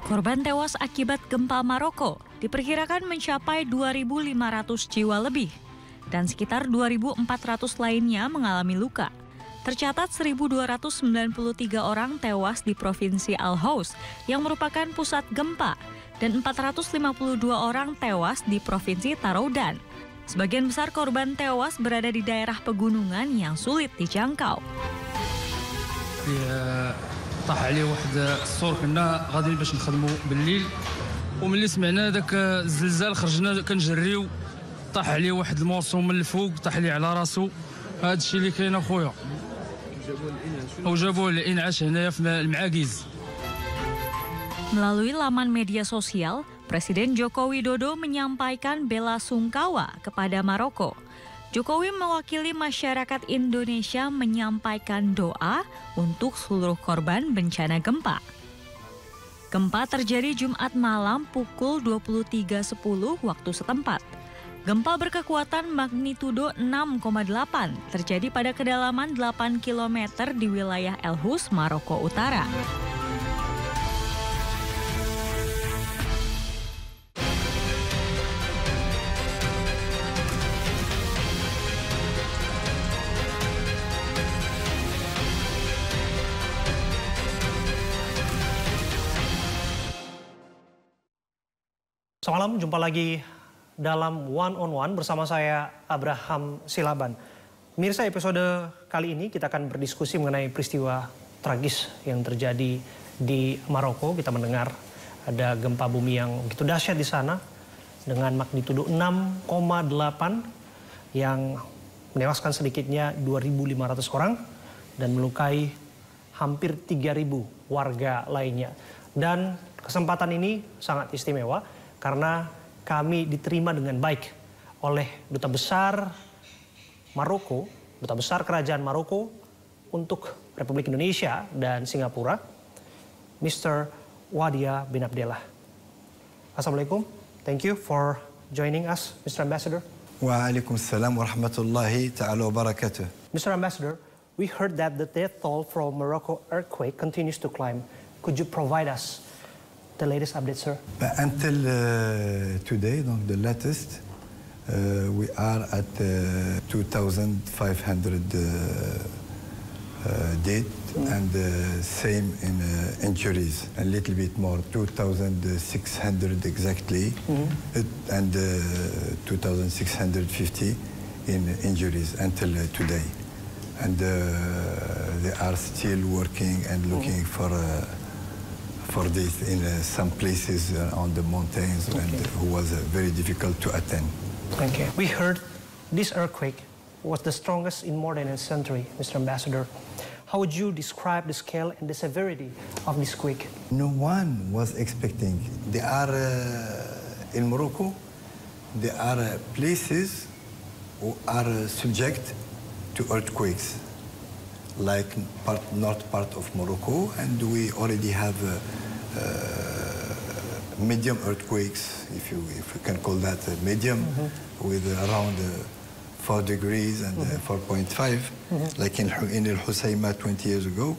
Korban tewas akibat gempa Maroko diperkirakan mencapai 2.500 jiwa lebih dan sekitar 2.400 lainnya mengalami luka. Tercatat 1.293 orang tewas di Provinsi Al-Haus yang merupakan pusat gempa dan 452 orang tewas di Provinsi Taroudan. Sebagian besar korban tewas berada di daerah pegunungan yang sulit dijangkau. طاح عليه واحد السور كنا غاديين باش نخدموا بالليل وملي سمعنا داك الزلزال خرجنا كنجريو طاح عليه واحد المورسو من الفوق طاح ليه على راسو هذا الشيء اللي كاين اخويا وجابوه الانعاش هنايا في المعاكيز. Melalui laman media sosial, Presiden Joko Widodo menyampaikan bela sungkawa kepada Maroko. Jokowi mewakili masyarakat Indonesia menyampaikan doa untuk seluruh korban bencana gempa. Gempa terjadi Jumat malam pukul 23.10 waktu setempat. Gempa berkekuatan magnitudo 6,8 terjadi pada kedalaman 8 km di wilayah El-Hus, Maroko Utara. Selamat malam, jumpa lagi dalam One on One bersama saya Abraham Silaban. Mirsa, episode kali ini kita akan berdiskusi mengenai peristiwa tragis yang terjadi di Maroko. Kita mendengar ada gempa bumi yang begitu dahsyat di sana dengan magnitudo 6,8 yang menewaskan sedikitnya 2.500 orang dan melukai hampir 3.000 warga lainnya. Dan kesempatan ini sangat istimewa karena kami diterima dengan baik oleh Duta Besar Maroko, Duta Besar Kerajaan Maroko untuk Republik Indonesia dan Singapura, Mr. Wadia bin Abdillah. Assalamualaikum. Thank you for joining us, Mr. Ambassador. Waalaikumsalam warahmatullahi ta'ala wabarakatuh. Mr. Ambassador, we heard that the death toll from Morocco earthquake continues to climb. Could you provide us the latest update, sir? Until today, the latest, we are at 2,500 dead and same in injuries, a little bit more, 2,600 exactly, and 2,650 in injuries until today. And they are still working and looking for this in some places on the mountains, and who was very difficult to attend. Okay. We heard this earthquake was the strongest in more than a century, Mr. Ambassador. How would you describe the scale and the severity of this quake? No one was expecting. There are in Morocco, there are places who are subject to earthquakes, like north part of Morocco, and we already have medium earthquakes, if you can call that medium, with around 4 degrees and 4.5, like in El Husayma 20 years ago.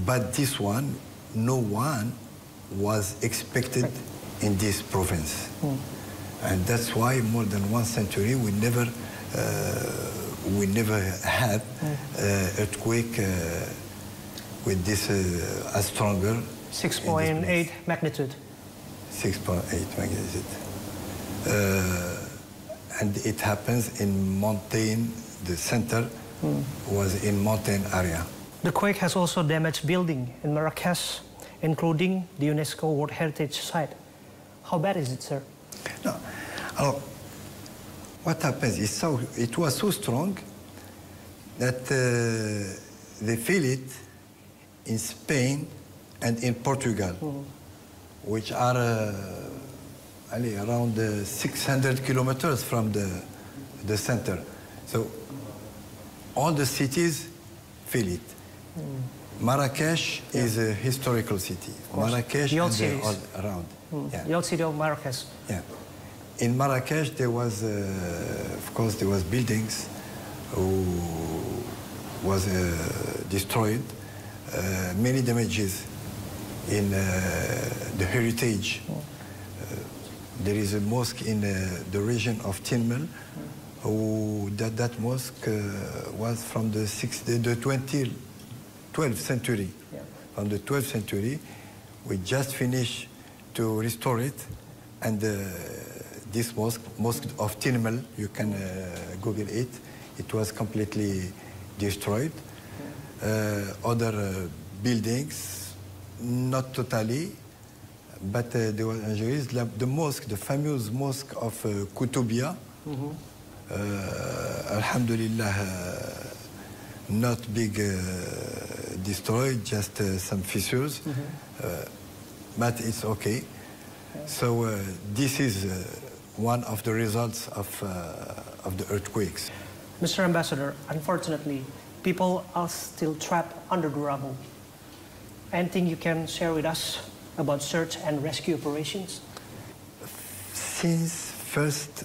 But this one, no one was expected in this province. And that's why more than 1 century we never had earthquake with this as stronger. 6.8 magnitude. 6.8 magnitude. And it happens in mountain, the center was in mountain area. The quake has also damaged building in Marrakesh, including the UNESCO World Heritage Site. How bad is it, sir? No. What happens is it was so strong that they feel it in Spain and in Portugal, which are around 600 kilometers from the center. So all the cities feel it. Marrakesh is a historical city. Marrakesh the old and cities. all around. The old city of Marrakesh. Yeah. In Marrakesh, there was, of course, there was buildings who was destroyed, many damages in the heritage. There is a mosque in the region of Tinmel. That mosque was from the 12th century. Yeah. From the 12th century, we just finished to restore it, and this mosque of Tinmel, you can Google it. It was completely destroyed. Other buildings, not totally, but there were injuries. The mosque, the famous mosque of Kutubia, Alhamdulillah, not big destroyed, just some fissures, but it's okay. So this is one of the results of the earthquakes. Mr. Ambassador, unfortunately, people are still trapped under the rubble. Anything you can share with us about search and rescue operations? Since first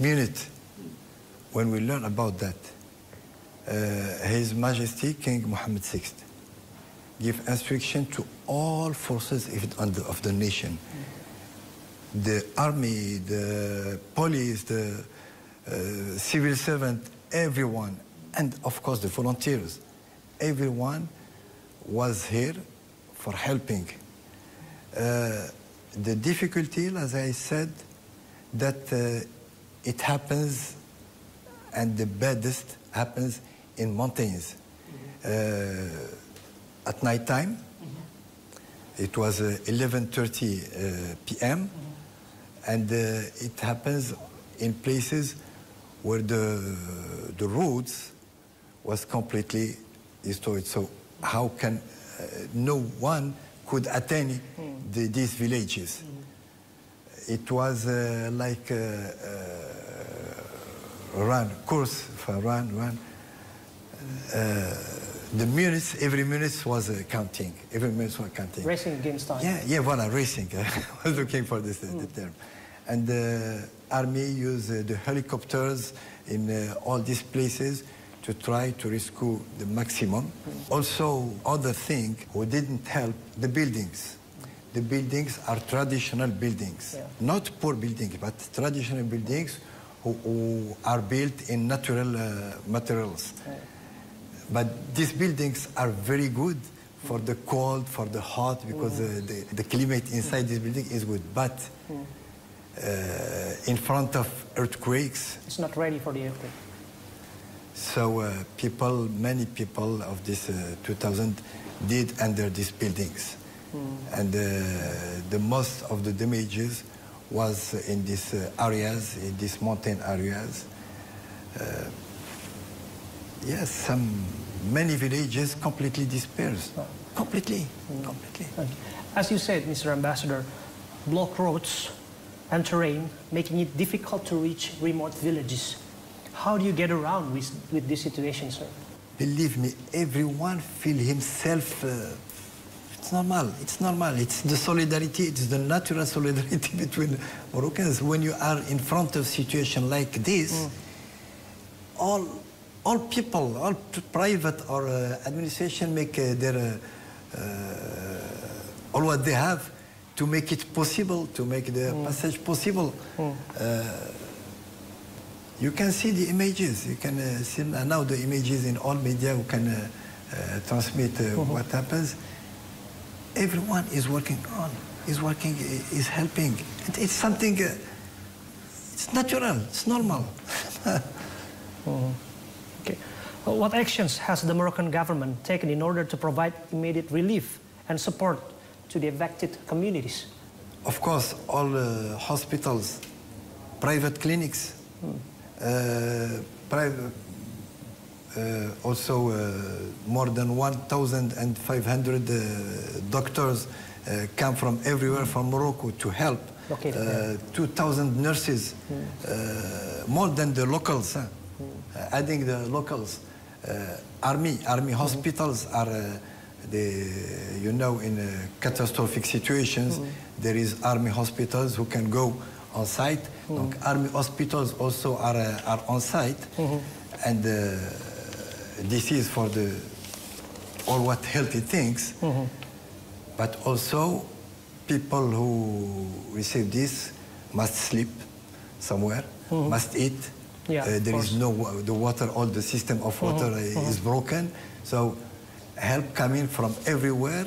minute when we learn about that, His Majesty King Mohammed VI give instruction to all forces of the nation. The army, the police, the civil servant, everyone, and of course the volunteers, everyone was here for helping. The difficulty, as I said, that it happens, and the baddest happens in mountains. At night time, it was 11:30 p.m., and it happens in places where the roads was completely destroyed. So how can no one could attain these villages? It was like run. The minutes, every minute was counting. Every minute was counting. Racing against time. Yeah, voilà, racing. I was looking for this the term. And the army used the helicopters in all these places to try to rescue the maximum. Also, other thing who didn't help, the buildings. The buildings are traditional buildings, not poor buildings, but traditional buildings who are built in natural materials. But these buildings are very good for the cold, for the hot, because the climate inside this building is good. But in front of earthquakes, it's not ready for the earthquake. So many people of this 2000 did under these buildings. And the most of the damages was in these areas, in these mountain areas. Yes, many villages completely dispersed. Completely. As you said, Mr. Ambassador, blocked roads and terrain, making it difficult to reach remote villages. How do you get around with this situation, sir? Believe me, everyone feels himself. It's normal. It's the solidarity. It's the natural solidarity between Moroccans. When you are in front of a situation like this, all people, all private or administration make their all what they have to make it possible, to make the passage possible. You can see the images. You can see now the images in all media who can transmit what happens. Everyone is working on, is helping. It's something, it's natural, it's normal. Okay. What actions has the Moroccan government taken in order to provide immediate relief and support to the affected communities? Of course, all hospitals, private clinics, also more than 1,500 doctors come from everywhere from Morocco to help. 2,000 nurses, more than the locals, adding the locals. Army hospitals are, in catastrophic situations, there is army hospitals who can go on site. Donc, army hospitals also are on site. And this is for the or what healthy things, but also people who receive this must sleep somewhere, must eat. Yeah, there is the water, all the system of water is broken. So help coming from everywhere.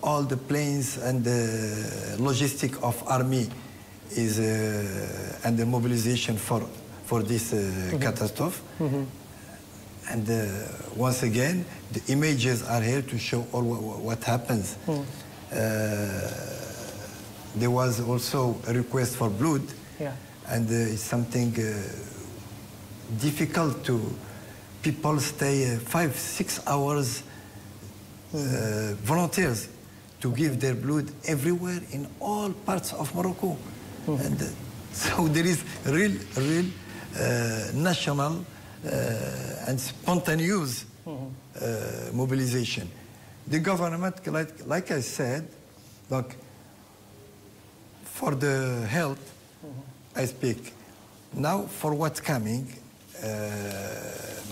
All the planes and the logistic of army is under mobilization for this catastrophe. And once again, the images are here to show all what happens. There was also a request for blood, and it's something difficult to people stay 5-6 hours, volunteers to give their blood everywhere in all parts of Morocco. And so there is real national and spontaneous mobilization. The government, like I said, look, for the health, I speak. Now for what's coming,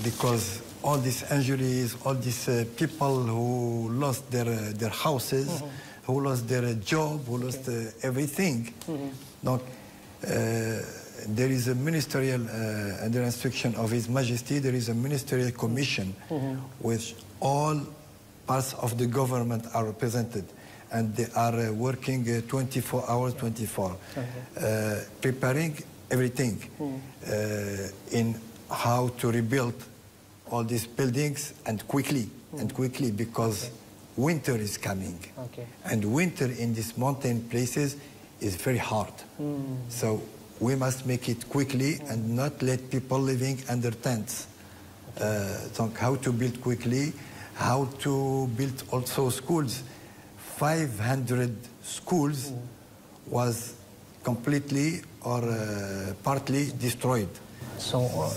because all these injuries, all these people who lost their houses, who lost their job, who lost everything. Donc, there is a ministerial, under instruction of His Majesty, there is a ministerial commission with all parts of the government are represented. And they are working 24 hours, 24, preparing everything in how to rebuild all these buildings and quickly, because winter is coming. And winter in these mountain places is very hard. So we must make it quickly and not let people living under tents. So how to build quickly, how to build also schools. 500 schools was completely or partly destroyed. So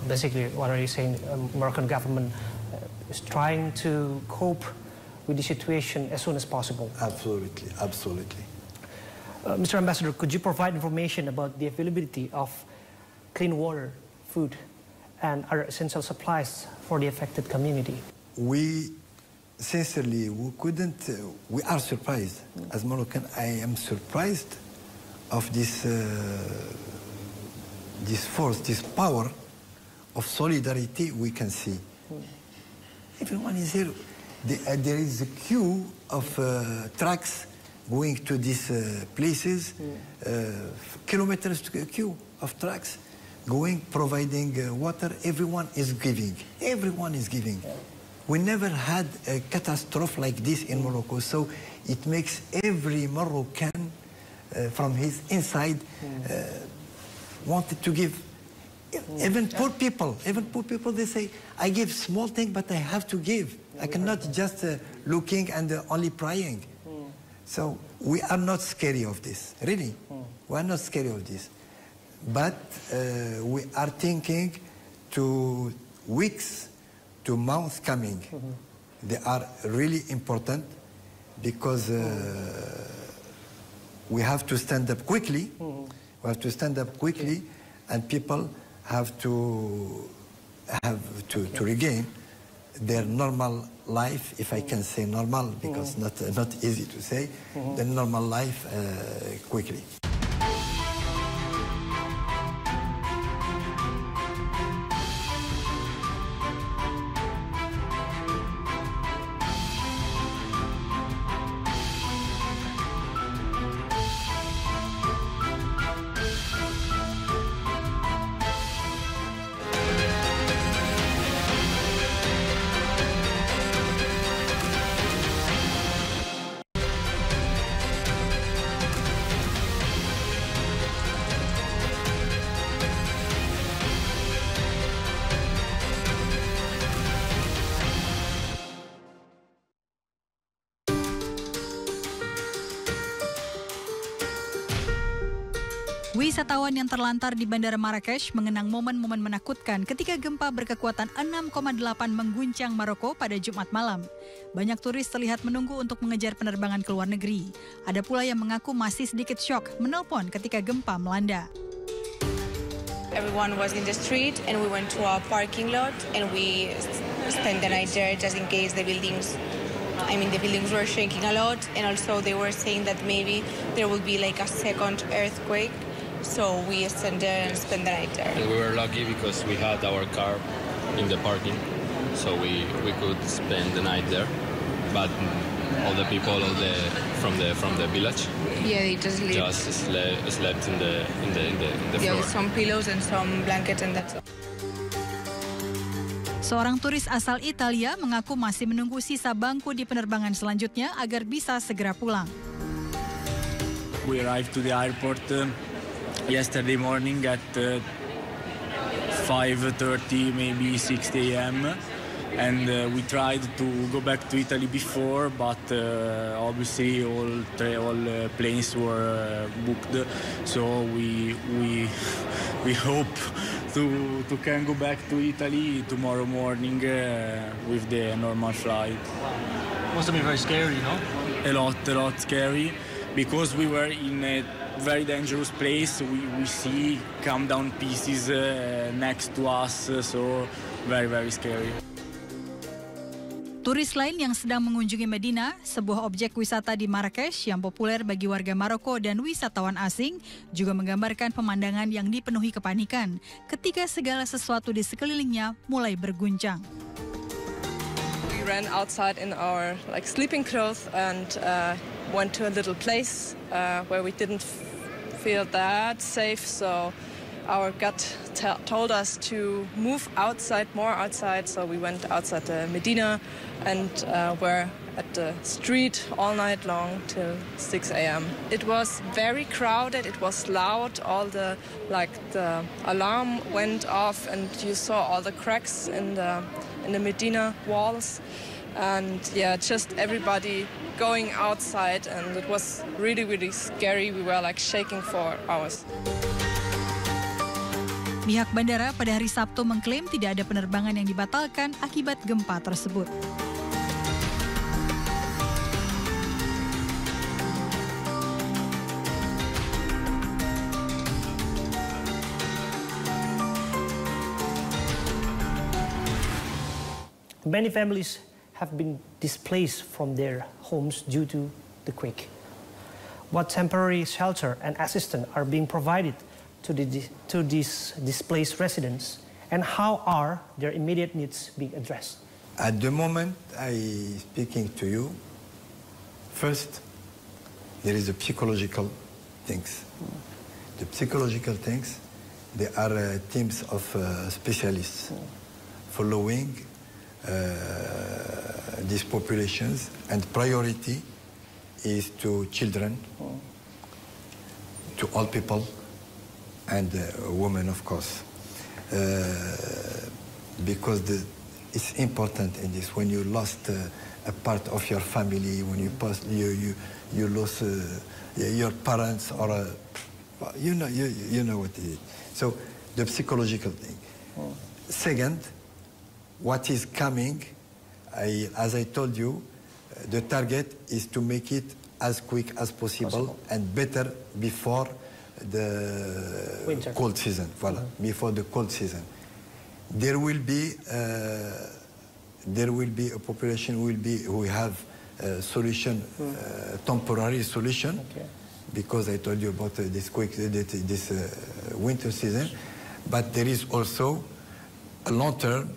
basically, what are you saying? Moroccan government is trying to cope with the situation as soon as possible. Absolutely, absolutely. Mr. Ambassador, could you provide information about the availability of clean water, food, and other essential supplies for the affected community? Sincerely, we are surprised. As Moroccan, I am surprised of this force, this power of solidarity we can see. Everyone is here. There is a queue of trucks going to these places, kilometers queue of trucks going, providing water. Everyone is giving. Everyone is giving. We never had a catastrophe like this in Morocco, so it makes every Moroccan from his inside wanted to give. Even poor people, they say, I give small thing, but I have to give. I cannot just looking and only praying. So we are not scary of this, really. We are not scary of this. But we are thinking to weeks, to months coming. They are really important because we have to stand up quickly. We have to stand up quickly, and people have to regain their normal life, if I can say normal, because not easy to say, the normal life quickly. Wisatawan yang terlantar di Bandara Marrakesh mengenang momen-momen menakutkan ketika gempa berkekuatan 6,8 mengguncang Maroko pada Jumat malam. Banyak turis terlihat menunggu untuk mengejar penerbangan ke luar negeri. Ada pula yang mengaku masih sedikit syok menelpon ketika gempa melanda. Everyone was in the street, and we went to a parking lot, and we spent the night there just in case the buildings were shaking a lot, and also they were saying that maybe there will be like a second earthquake, so we stayed there and spent the night there. And we were lucky because we had our car in the parking, so we could spend the night there. But all the people from the village, yeah, they just slept in the floor. Yeah, some pillows and some blankets and that's all. Seorang turis asal Italia mengaku masih menunggu sisa bangku di penerbangan selanjutnya agar bisa segera pulang. We arrived to the airport yesterday morning at 5:30, maybe 6 a.m. And we tried to go back to Italy before, but obviously all planes were booked. So we hope to can go back to Italy tomorrow morning with the normal flight. Must have been very scary, no? A lot scary, because we were in a very dangerous place. We see come down pieces next to us, so very scary. Turis lain yang sedang mengunjungi Medina, sebuah objek wisata di Marrakesh yang populer bagi warga Maroko dan wisatawan asing, juga menggambarkan pemandangan yang dipenuhi kepanikan ketika segala sesuatu di sekelilingnya mulai berguncang. We ran outside in our sleeping clothes and went to a little place where we didn't feel that safe, so our gut told us to move more outside, so we went outside Medina and were at the street all night long till 6 a.m. It was very crowded, it was loud, all the alarm went off and you saw all the cracks in the Medina walls, and yeah, just everybody going outside, and it was really scary. We were shaking for hours. Pihak bandara pada hari Sabtu mengklaim tidak ada penerbangan yang dibatalkan akibat gempa tersebut. Many families have been displaced from their homes due to the quake. What temporary shelter and assistance are being provided to these displaced residents, and how are their immediate needs being addressed? At the moment I speaking to you, first there is the psychological things. The psychological things, there are teams of specialists following these populations, and priority is to children, to all people, and women, of course, because it's important in this. When you lost a part of your family, when you lost your parents, or you know what it is. So the psychological thing. Second, what is coming, as I told you, the target is to make it as quick as possible and better before the winter. Cold season. Voilà, before the cold season. There will be a population who have a solution, temporary solution, because I told you about this winter season. But there is also a long term.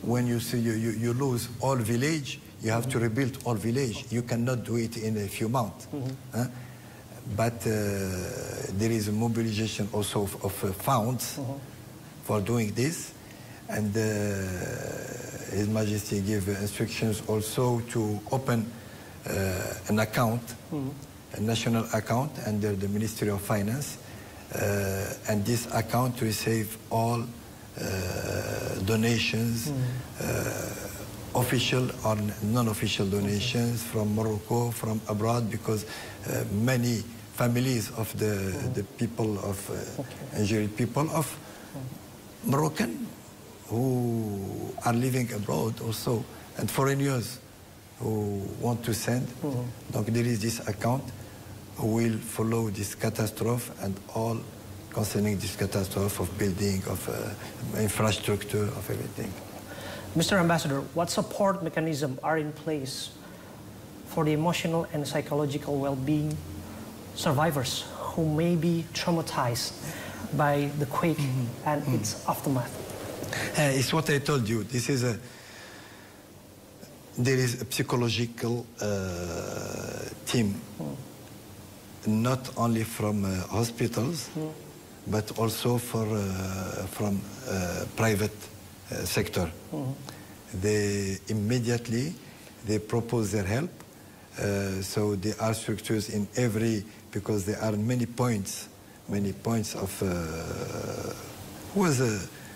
When you see you lose all village, you have to rebuild all village. You cannot do it in a few months. But there is a mobilization also of funds for doing this, and His Majesty gave instructions also to open an account, a national account under the Ministry of Finance, and this account receive all donations, official or non-official donations from Morocco, from abroad, because many families of the people of injured people of Moroccan who are living abroad also, and foreigners who want to send. Donc there is this account who will follow this catastrophe, and all concerning this catastrophe of building, of infrastructure, of everything. Mr. Ambassador, what support mechanisms are in place for the emotional and psychological well-being survivors who may be traumatized by the quake and its aftermath? It's what I told you. This is there is a psychological team, not only from hospitals, but also from private sector. They immediately propose their help. So there are structures in every, because there are many points of who was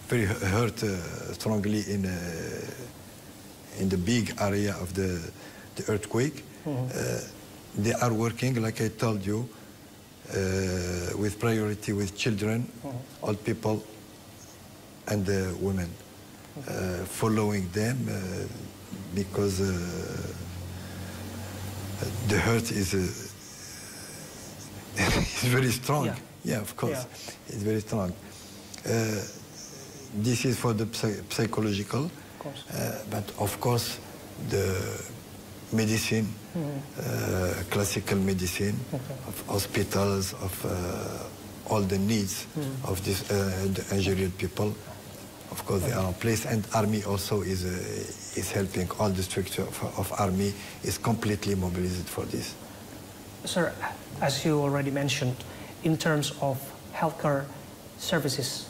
very hurt strongly in the big area of the earthquake. They are working, like I told you, with priority with children, old people, and women, following them because the hurt is very strong. Yeah, of course, it's very strong. This is for the psychological, but of course the medicine, classical medicine, of hospitals, of all the needs of this the injured people. Of course, they are in place, and army also is helping. All the structure of army is completely mobilized for this. Sir, as you already mentioned, in terms of healthcare services,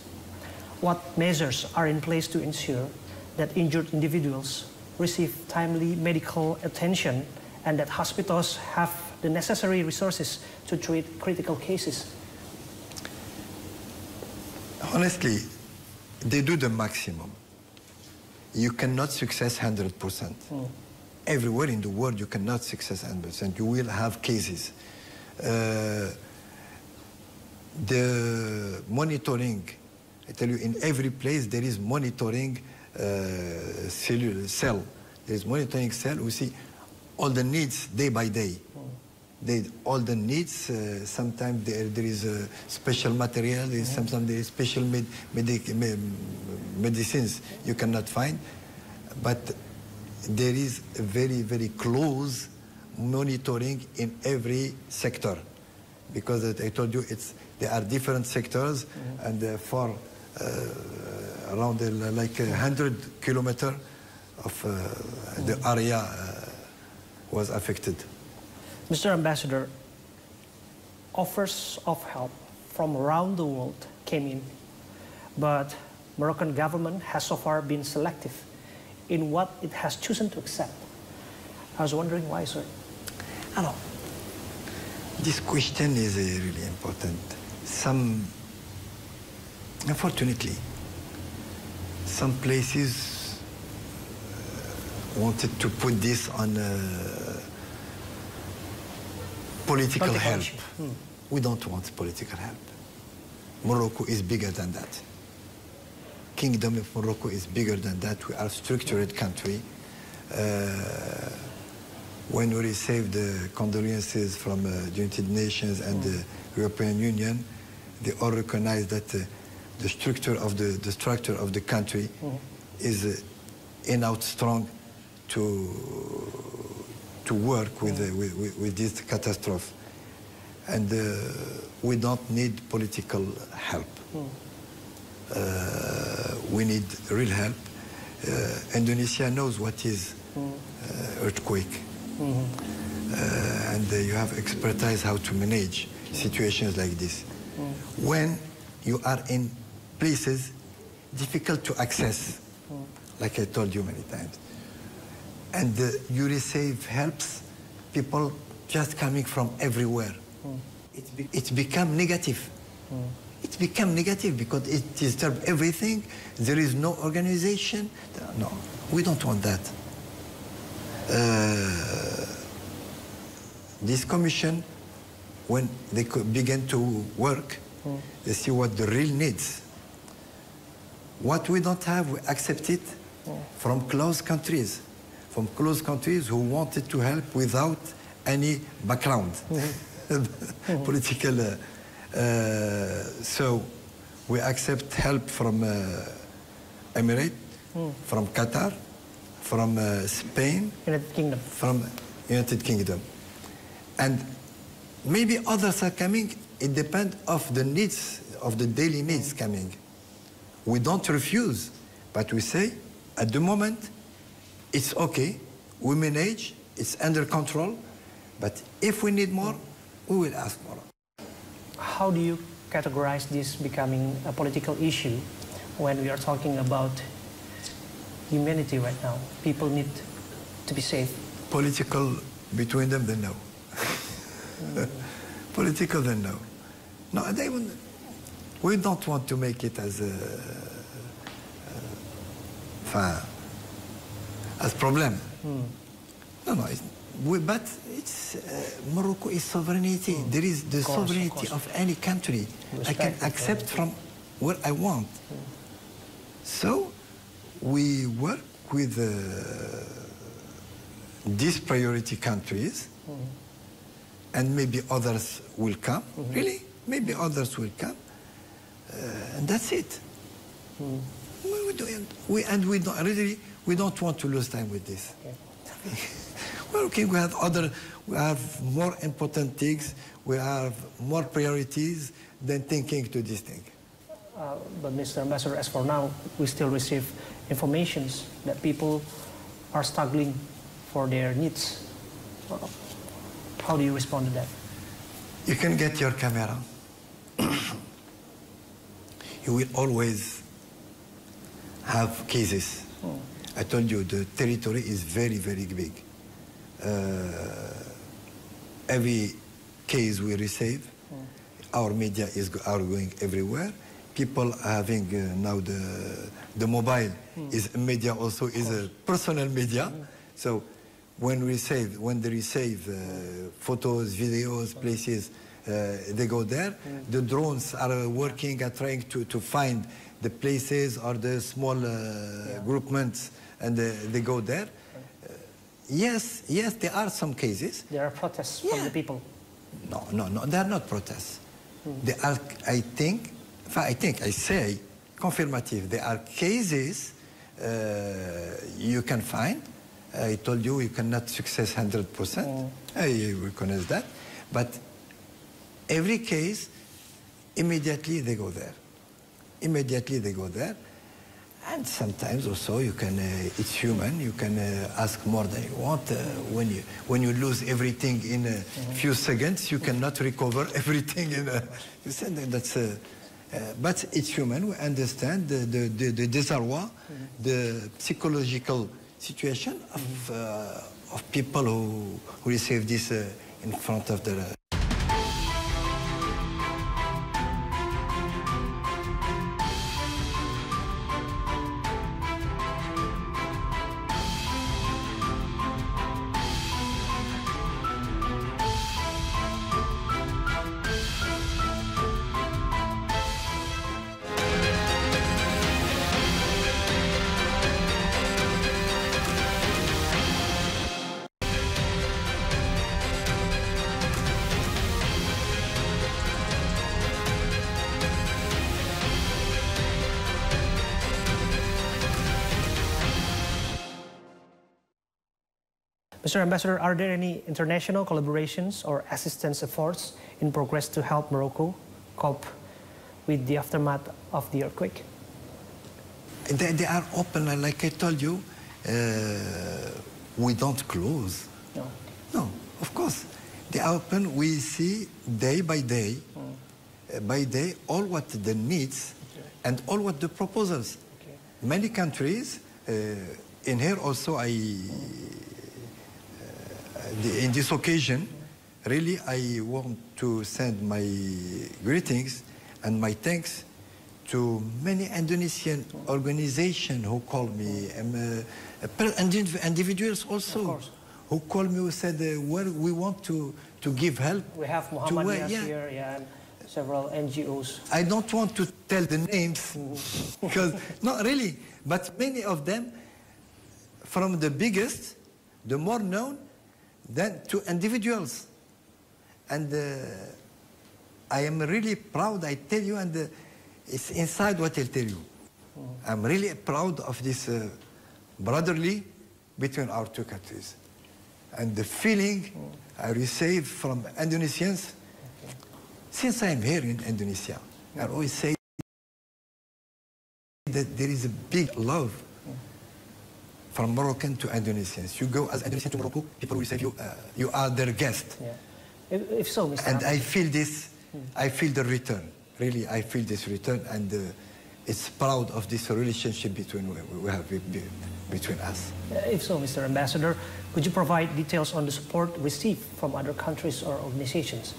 what measures are in place to ensure that injured individuals receive timely medical attention and that hospitals have the necessary resources to treat critical cases? Honestly, they do the maximum. You cannot success 100%. Everywhere in the world, you cannot success 100%. You will have cases. The monitoring, I tell you, in every place there is monitoring cell. There is monitoring cell. We see all the needs day by day. All the needs. Sometimes there is special material. Sometimes there is special medicines you cannot find. But there is a very, very close monitoring in every sector, because I told you there are different sectors, and for around like 100 kilometers of the area was affected. Mr. Ambassador, offers of help from around the world came in, but Moroccan government has so far been selective in what it has chosen to accept. I was wondering why, sir. Alors, this question is really important. Unfortunately, some places wanted to put this on political help. We don't want political help. Morocco is bigger than that. Kingdom of Morocco is bigger than that. We are a structured country. When we received the condolences from the United Nations and the European Union, they all recognize that the structure of the country is enough strong to work with this catastrophe, and we don't need political help. We need real help. Indonesia knows what is earthquake. And you have expertise how to manage situations like this. When you are in places difficult to access, like I told you many times, and you receive helps, people just coming from everywhere, it's become negative. It's become negative because it disturbs everything. There is no organization. No, we don't want that. This commission, when they begin to work, they see what the real needs. What we don't have, we accept it from close countries who wanted to help without any background, political. So we accept help from Emirates, from Qatar, from Spain, United Kingdom. From United Kingdom. And maybe others are coming. It depends of the needs, of the daily needs coming. We don't refuse, but we say, at the moment, it's okay, we manage, it's under control, but if we need more, we will ask more. How do you categorize this becoming a political issue when we are talking about humanity right now? People need to be safe. Political between them, then no. Political, then no. No, they wouldn't. We don't want to make it as a problem. No, but it's Morocco is sovereignty. There is the sovereignty of any country. I can accept from where I want. So we work with these priority countries, and maybe others will come. Really, maybe others will come, and that's it. We don't want to lose time with this. Well, okay, we have more important things, we have more priorities than thinking to this thing. But Mr. Ambassador, as for now, we still receive informations that people are struggling for their needs. How do you respond to that? You can get your camera. You will always have cases. I told you the territory is very, very big. Every case we receive, our media are going everywhere. People are having now the mobile is a media also, is a personal media. So when they receive photos, videos, places, they go there. The drones are working at trying to find the places or the small groupments, and they go there. Yes, there are some cases. There are protests from the people. No, they are not protests. They are, I say, confirmative. There are cases you can find. I told you you cannot success 100%. I recognize that. But every case, immediately they go there. Immediately they go there. And sometimes also you can, it's human, you can ask more than you want. When you lose everything in a few seconds, you cannot recover everything in a... You said that's but it's human, we understand the disarray, the psychological situation of people who receive this in front of the... Mr. Ambassador, are there any international collaborations or assistance efforts in progress to help Morocco cope with the aftermath of the earthquake? They are open, like I told you. We don't close. No, of course. They are open. We see day by day, all what the needs and all what the proposals. Many countries, in here also in this occasion, really I want to send my greetings and my thanks to many Indonesian organizations who call me, and individuals also who call me, who said, well, we want to give help. We have Muhammad here, and several NGOs. I don't want to tell the names, because, not really, but many of them, from the biggest, the more known, then to individuals. And I am really proud, I tell you, and it's inside what I'll tell you. I'm really proud of this brotherly between our two countries. And the feeling I receive from Indonesians, since I'm here in Indonesia, I always say that there is a big love from Moroccan to Indonesians. You go as Indonesian to Morocco, people will say you are their guest. Yeah. If so, Mr. And I feel this, I feel the return. Really, I feel this return, and it's proud of this relationship between we have between us. If so, Mr. Ambassador, could you provide details on the support received from other countries or organizations?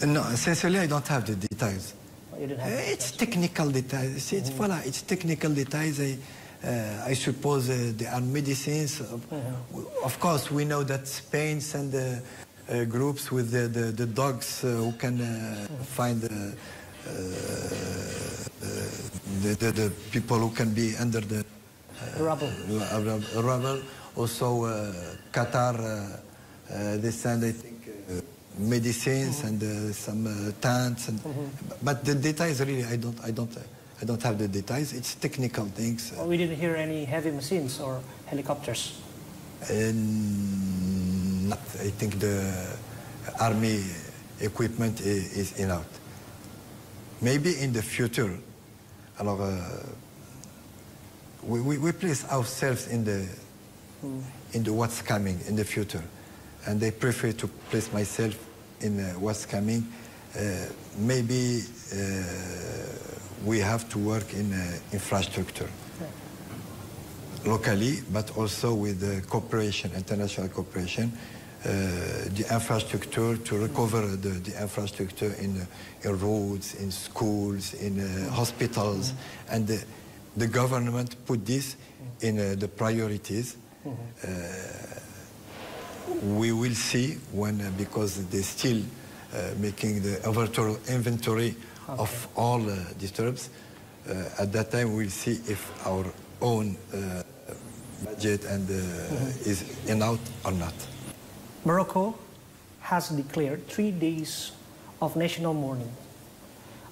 No, sincerely, I don't have the details. You don't have it's technical details. It's, voilà, it's technical details. I suppose there are medicines. Of course, we know that Spain send groups with the dogs who can find the people who can be under the rubble. Also, Qatar, they send, I think, medicines and some tents. But the details, really, I don't have the details. It's technical things. We didn't hear any heavy machines or helicopters. Not. I think the army equipment is enough. Maybe in the future, we place ourselves in the what's coming in the future, and I prefer to place myself in what's coming. Maybe we have to work in infrastructure locally, but also with cooperation, international cooperation. The infrastructure, to recover the infrastructure in roads, in schools, in hospitals, and the government put this in the priorities. We will see when, because they're still making the inventory of all disturbs. At that time, we'll see if our own budget and is enough or not. Morocco has declared 3 days of national mourning.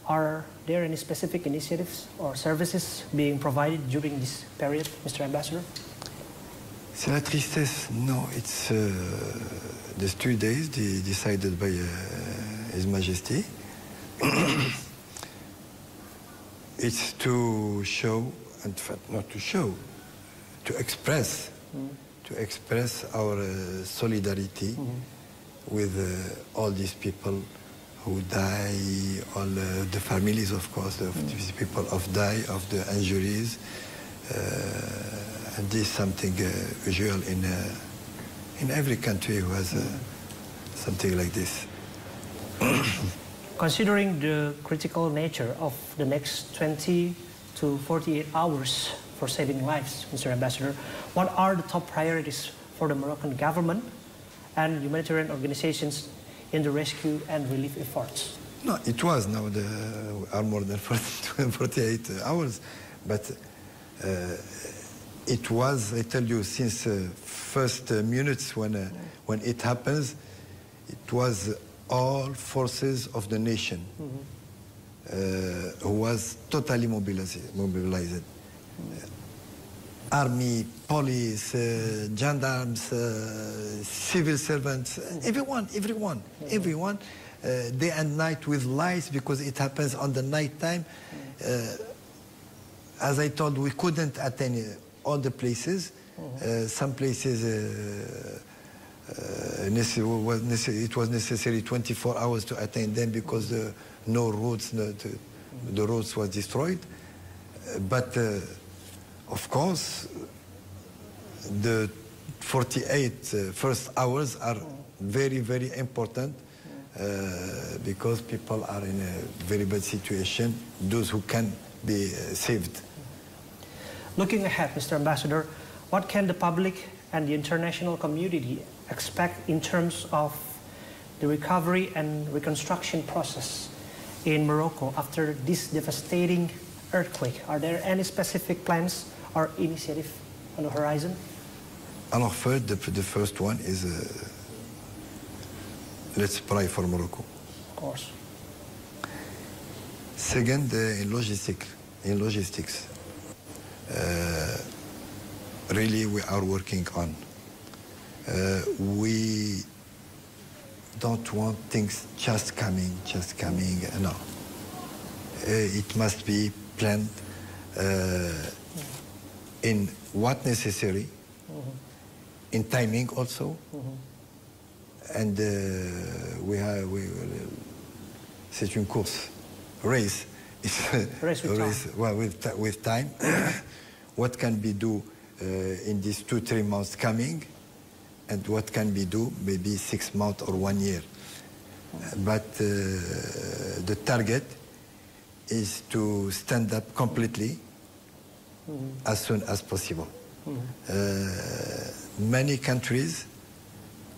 Are there any specific initiatives or services being provided during this period, Mr. Ambassador? C'est la tristesse. No, it's the 3 days decided by His Majesty. It's to show, in fact, not to show, to express our solidarity with all these people who die, all the families, of course, of these people of die, of the injuries. And this is something usual in every country who has something like this. Considering the critical nature of the next 20 to 48 hours for saving lives, Mr. Ambassador, what are the top priorities for the Moroccan government and humanitarian organizations in the rescue and relief efforts? No, it was now are more than 48 hours, but it was, I tell you, since first minutes when it happens, it was all forces of the nation who was totally mobilized. Army, police, gendarmes, civil servants, everyone, day and night with lights, because it happens on the night time. As I told, we couldn't attend all the places. Some places it was necessary 24 hours to attain them because no roads, the roads was destroyed. But of course, the 48 first hours are very, very important because people are in a very bad situation, those who can be saved. Looking ahead, Mr. Ambassador, what can the public and the international community expect in terms of the recovery and reconstruction process in Morocco after this devastating earthquake? Are there any specific plans or initiative on the horizon? Alors first, the first one is let's pray for Morocco. course. Second, in logistics, really we are working on. We don't want things just coming. No, it must be planned in what necessary, in timing also, and c'est une course, race. It's race with time. Well, with time. What can be do in these 2-3 months coming, and what can be do maybe 6 months or 1 year. But the target is to stand up completely as soon as possible. Many countries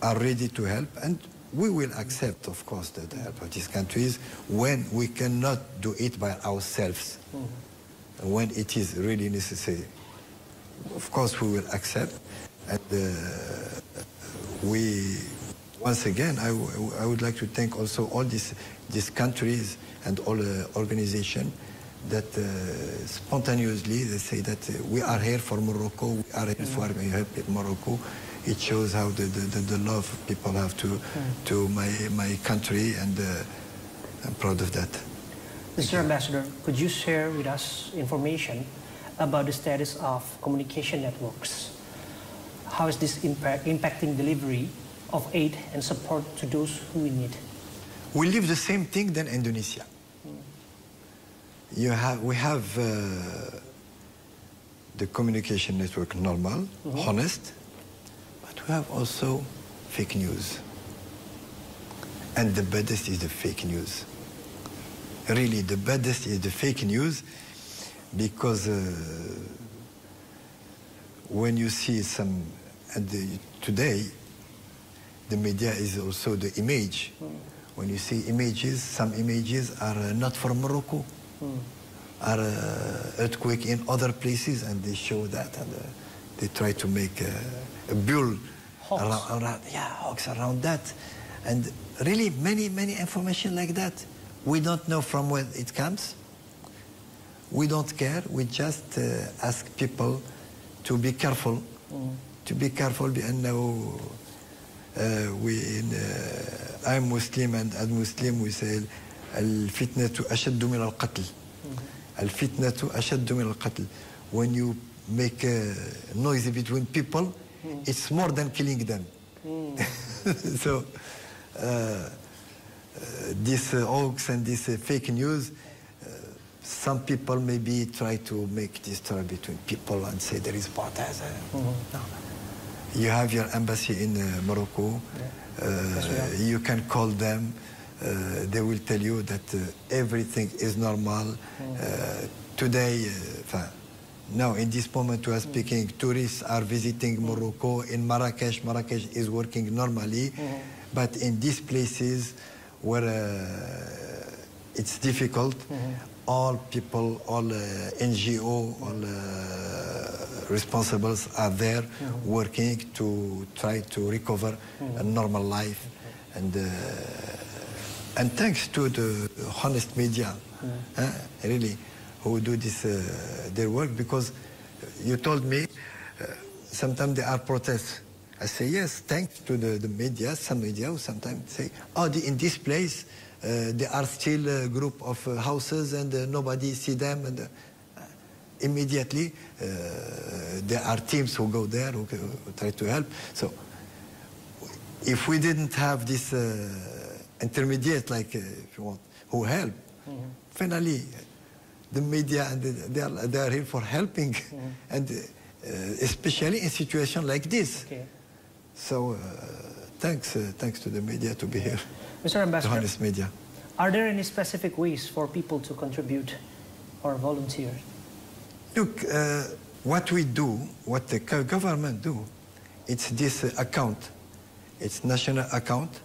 are ready to help, and we will accept, of course, the help of these countries when we cannot do it by ourselves, when it is really necessary. Of course, we will accept, and once again, I would like to thank also all these countries and all organizations that spontaneously they say that we are here for Morocco, we are here for help Morocco. It shows how the love people have to my country, and I'm proud of that. Mr. Ambassador, could you share with us information about the status of communication networks? How is this impacting delivery of aid and support to those who need it? We live the same thing than Indonesia. We have the communication network normal, honest, but we have also fake news. And the baddest is the fake news. Really, the baddest is the fake news, because when you see some, and today, the media is also the image. When you see images, some images are not from Morocco, are earthquake in other places, and they show that, and they try to make a bull hoax around that, and really many information like that. We don't know from where it comes. We don't care. We just ask people to be careful. To be careful, لأنه I'm Muslim, and as Muslim we say الفتنة أشد من القتل. الفتنة أشد من القتل. When you make a noise between people, it's more than killing them. So this hoax and this fake news, some people maybe try to make this story between people and say there is parties. No. You have your embassy in Morocco. You can call them. They will tell you that everything is normal. Today, now in this moment we are speaking, tourists are visiting Morocco. In Marrakesh, Marrakesh is working normally. But in these places where it's difficult, all people, all NGO, all responsibles are there working to try to recover a normal life. And thanks to the honest media, really, who do this their work, because you told me sometimes there are protests. I say yes, thanks to the media. Some media sometimes say, oh, in this place there are still a group of houses and nobody see them, and immediately there are teams who go there who try to help. So if we didn't have this intermediate, like if you want, who help, finally the media, and they are here for helping, and especially in situation like this. So thanks to the media to be here. Mr. Ambassador, the honest media. Are there any specific ways for people to contribute or volunteer? Look, what we do, what the government do, it's this account. It's national account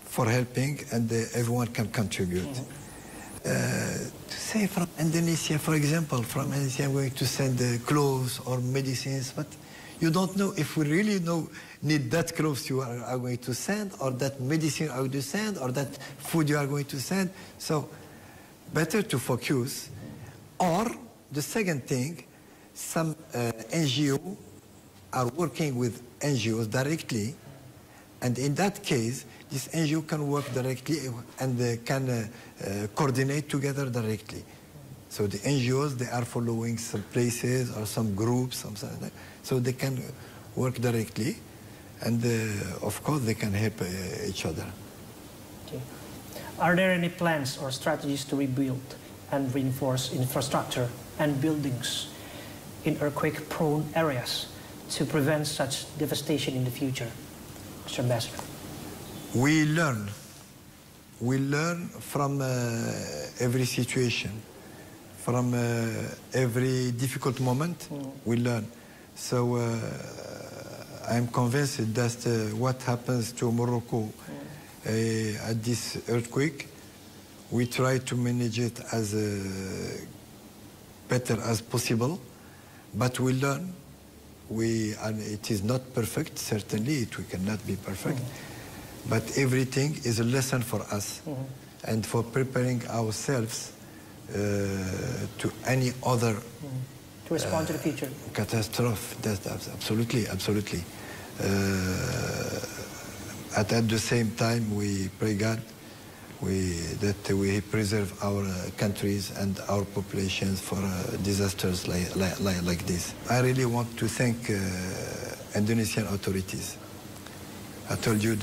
for helping, and everyone can contribute. To say from Indonesia, for example, from Indonesia, I'm going to send clothes or medicines, but You don't know if we really need that clothes you are going to send, or that medicine are going to send, or that food you are going to send. So better to focus. Or the second thing, some NGO are working with NGOs directly, and in that case, this NGO can work directly and can coordinate together directly. So the NGOs, they are following some places or some groups, something like that, so they can work directly, and of course they can help each other. Okay. Are there any plans or strategies to rebuild and reinforce infrastructure and buildings in earthquake-prone areas to prevent such devastation in the future, Mr. Ambassador? We learn from every situation, from every difficult moment. We learn. So I'm convinced that what happens to Morocco at this earthquake, we try to manage it as better as possible, but we learn. And it is not perfect, certainly, we cannot be perfect, but everything is a lesson for us, and for preparing ourselves to any other to respond to the future catastrophe. That's absolutely. At the same time, we pray God that we preserve our countries and our populations for disasters like this. I really want to thank Indonesian authorities. I told you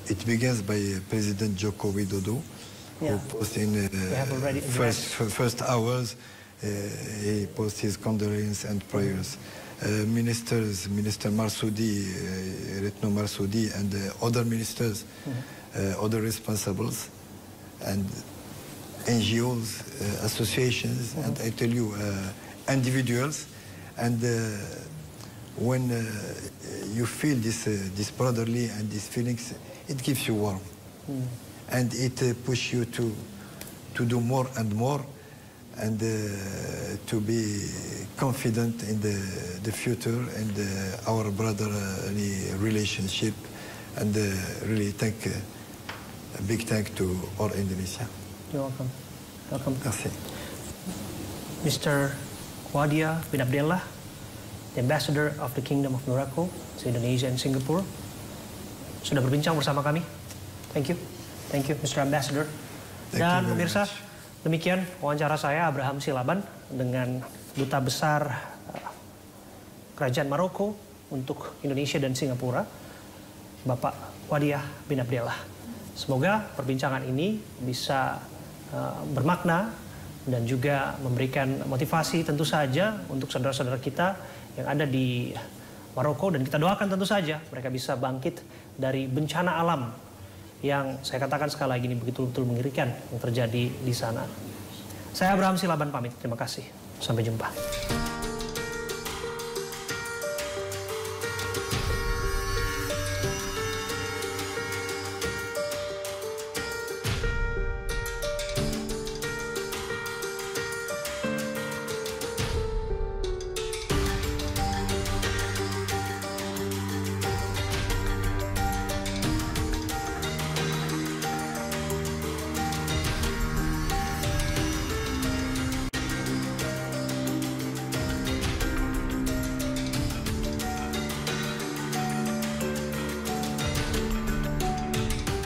it begins by President Joko Widodo, who posted in first hours, he posted his condolence and prayers. Minister Marsudi, Retno Marsudi, and other ministers, other responsibles, and NGOs, associations, and I tell you, individuals. And when you feel this brotherly and these feelings, it gives you warmth, and it pushes you to do more and more, and to be confident in the future and our brotherly relationship, and really a big thank to all Indonesia. You're welcome. Welcome. Merci. Mr. Wadia bin Abdullah, the Ambassador of the Kingdom of Morocco to Indonesia and Singapore, sudah berbincang bersama kami. Thank you, Mr. Ambassador. Dan pemirsa, demikian wawancara saya Abraham Silaban dengan Duta Besar Kerajaan Maroko untuk Indonesia dan Singapura, Bapak Wadia bin Abdullah. Semoga perbincangan ini bisa bermakna dan juga memberikan motivasi tentu saja untuk saudara-saudara kita yang ada di Maroko, dan kita doakan tentu saja mereka bisa bangkit dari bencana alam yang saya katakan sekali lagi ini betul-betul mengerikan yang terjadi di sana. Saya Abraham Silaban pamit. Terima kasih. Sampai jumpa.